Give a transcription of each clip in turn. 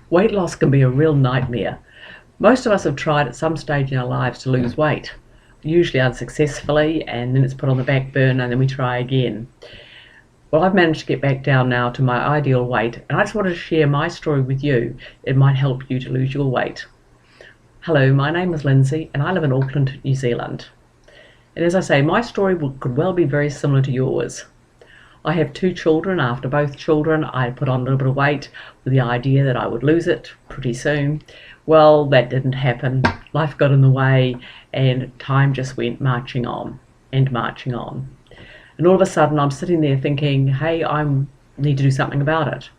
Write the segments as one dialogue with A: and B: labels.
A: Weight loss can be a real nightmare. Most of us have tried at some stage in our lives to lose weight, usually unsuccessfully, and then it's put on the back burner and then we try again. Well, I've managed to get back down now to my ideal weight, and I just wanted to share my story with you. It might help you to lose your weight. Hello, my name is Lindsay, and I live in Auckland, New Zealand. And as I say, my story could well be very similar to yours. I have two children. After both children, I put on a little bit of weight with the idea that I would lose it pretty soon. Well, that didn't happen. Life got in the way, and time just went marching on and marching on. And all of a sudden, I'm sitting there thinking, hey, I need to do something about it.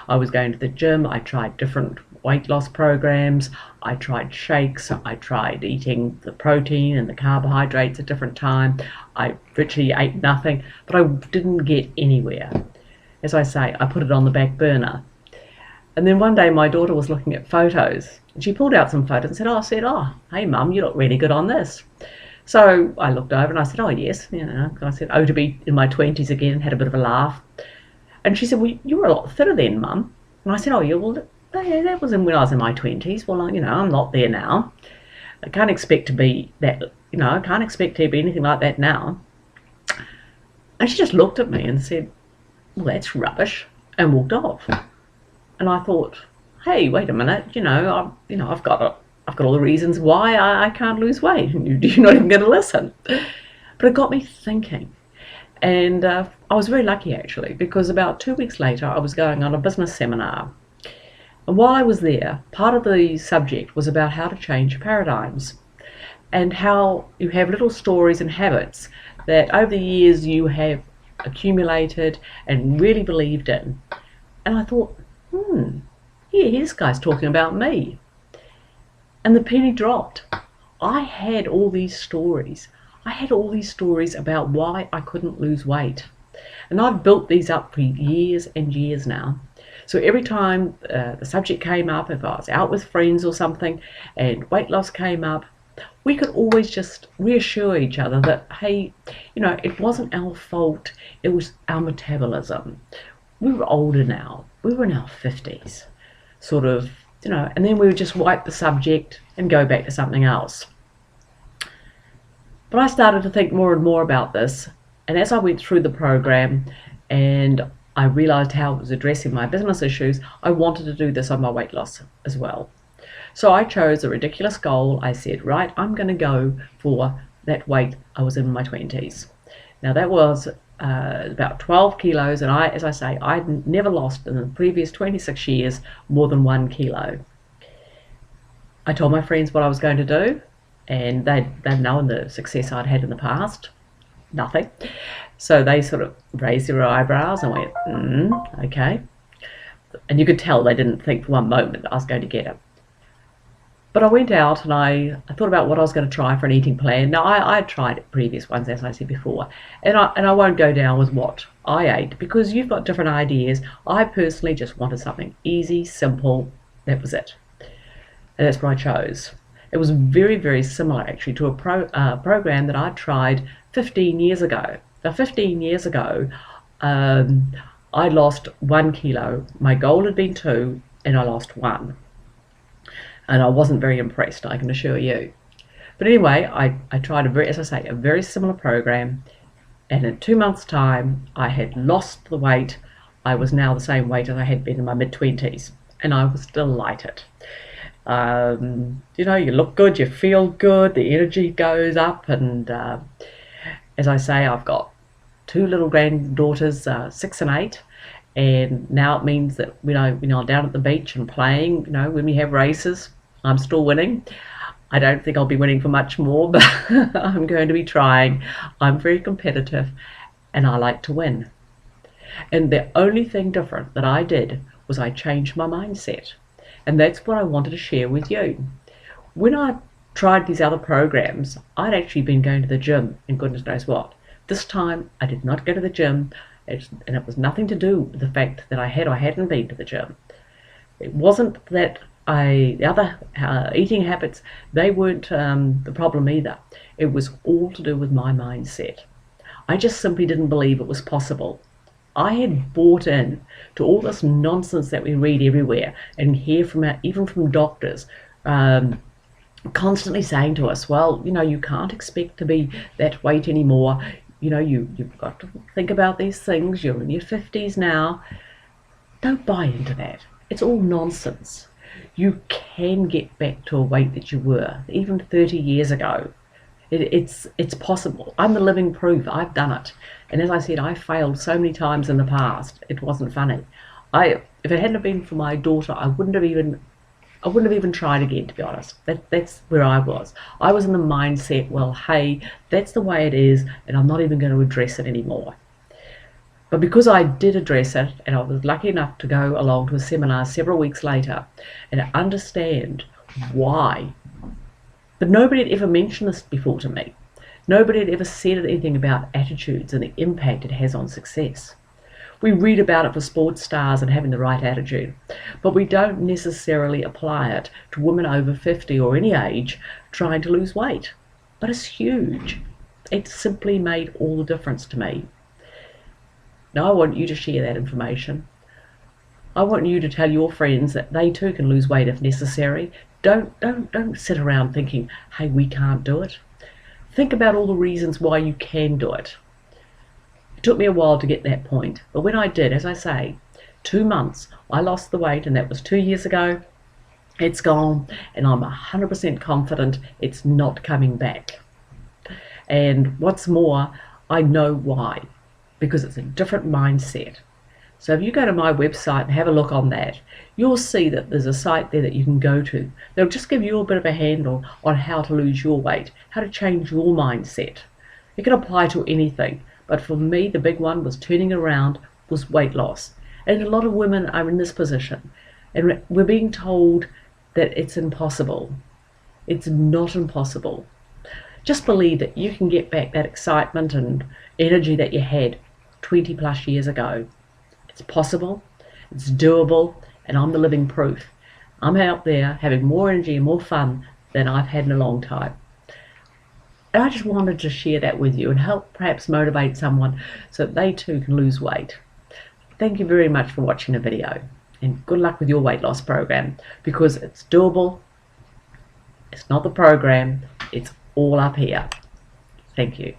A: I was going to the gym. I tried different weight loss programs. I tried shakes. I tried eating the protein and the carbohydrates at different times. I virtually ate nothing, but I didn't get anywhere. As I say, I put it on the back burner. And then one day my daughter was looking at photos, and she pulled out some photos and said, oh, hey mum, you look really good on this. So I looked over and I said, oh yes, I said, oh, to be in my 20s again, had a bit of a laugh. And she said, well, you were a lot thinner then, mum. And I said, oh yeah, well, that was when I was in my 20s. Well, I'm not there now. I can't expect to be that, I can't expect to be anything like that now. And she just looked at me and said, well, that's rubbish, and walked off. And I thought, hey, wait a minute, I've got all the reasons why I can't lose weight. You're not even going to listen. But it got me thinking. And I was very lucky, actually, because about 2 weeks later, I was going on a business seminar. And while I was there, part of the subject was about how to change paradigms and how you have little stories and habits that over the years you have accumulated and really believed in. And I thought, yeah, this guy's talking about me. And the penny dropped. I had all these stories. I had all these stories about why I couldn't lose weight. And I've built these up for years and years now. So every time the subject came up, if I was out with friends or something and weight loss came up, we could always just reassure each other that, hey, it wasn't our fault, it was our metabolism. We were older now. We were in our 50s, sort of, and then we would just wipe the subject and go back to something else. But I started to think more and more about this, and as I went through the program and I realized how it was addressing my business issues, I wanted to do this on my weight loss as well. So I chose a ridiculous goal. I said, right, I'm going to go for that weight I was in my 20s. Now that was about 12 kilos, and as I say, I'd never lost in the previous 26 years more than 1 kilo. I told my friends what I was going to do, and they'd known the success I'd had in the past. Nothing. So they sort of raised their eyebrows and went, okay. And you could tell they didn't think for one moment that I was going to get it. But I went out and I thought about what I was going to try for an eating plan. Now, I had tried previous ones, as I said before, and I won't go down with what I ate because you've got different ideas. I personally just wanted something easy, simple. That was it. And that's what I chose. It was very, very similar, actually, to a program that I tried 15 years ago. Now, 15 years ago, I lost 1 kilo. My goal had been 2, and I lost 1. And I wasn't very impressed, I can assure you. But anyway, I tried a very similar program, and in 2 months' time, I had lost the weight. I was now the same weight as I had been in my mid-20s, and I was delighted. You look good, you feel good, the energy goes up, and as I say, I've got 2 little granddaughters, 6 and 8, and now it means that down at the beach and playing, when we have races, I'm still winning. I don't think I'll be winning for much more, but I'm going to be trying. I'm very competitive, and I like to win. And the only thing different that I did was I changed my mindset, and that's what I wanted to share with you. When I tried these other programs, I'd actually been going to the gym, and goodness knows what. This time, I did not go to the gym, and it was nothing to do with the fact that I hadn't been to the gym. It wasn't that the other eating habits, they weren't the problem either. It was all to do with my mindset. I just simply didn't believe it was possible. I had bought in to all this nonsense that we read everywhere and hear from even from doctors, constantly saying to us, well, you can't expect to be that weight anymore. You've got to think about these things. You're in your 50s now. Don't buy into that. It's all nonsense. You can get back to a weight that you were even 30 years ago. It's possible. I'm the living proof. I've done it. And as I said, I failed so many times in the past. It wasn't funny. If it hadn't been for my daughter, I wouldn't have even tried again, to be honest. That's where I was. I was in the mindset, well, hey, that's the way it is, and I'm not even going to address it anymore. But because I did address it, and I was lucky enough to go along to a seminar several weeks later and understand why. But nobody had ever mentioned this before to me. Nobody had ever said anything about attitudes and the impact it has on success. We read about it for sports stars and having the right attitude, but we don't necessarily apply it to women over 50 or any age trying to lose weight. But it's huge. It simply made all the difference to me. Now I want you to share that information. I want you to tell your friends that they too can lose weight if necessary. Don't sit around thinking, hey, we can't do it. Think about all the reasons why you can do it. It took me a while to get that point, but when I did, as I say, 2 months, I lost the weight, and that was 2 years ago. It's gone, and I'm 100% confident it's not coming back. And what's more, I know why, because it's a different mindset. So if you go to my website and have a look on that, you'll see that there's a site there that you can go to. They'll just give you a bit of a handle on how to lose your weight, how to change your mindset. It can apply to anything, but for me, the big one was turning around, was weight loss. And a lot of women are in this position, and we're being told that it's impossible. It's not impossible. Just believe that you can get back that excitement and energy that you had 20 plus years ago. It's possible, it's doable, and I'm the living proof. I'm out there having more energy and more fun than I've had in a long time. And I just wanted to share that with you and help perhaps motivate someone so that they too can lose weight. Thank you very much for watching the video, and good luck with your weight loss program, because it's doable. It's not the program, it's all up here. Thank you.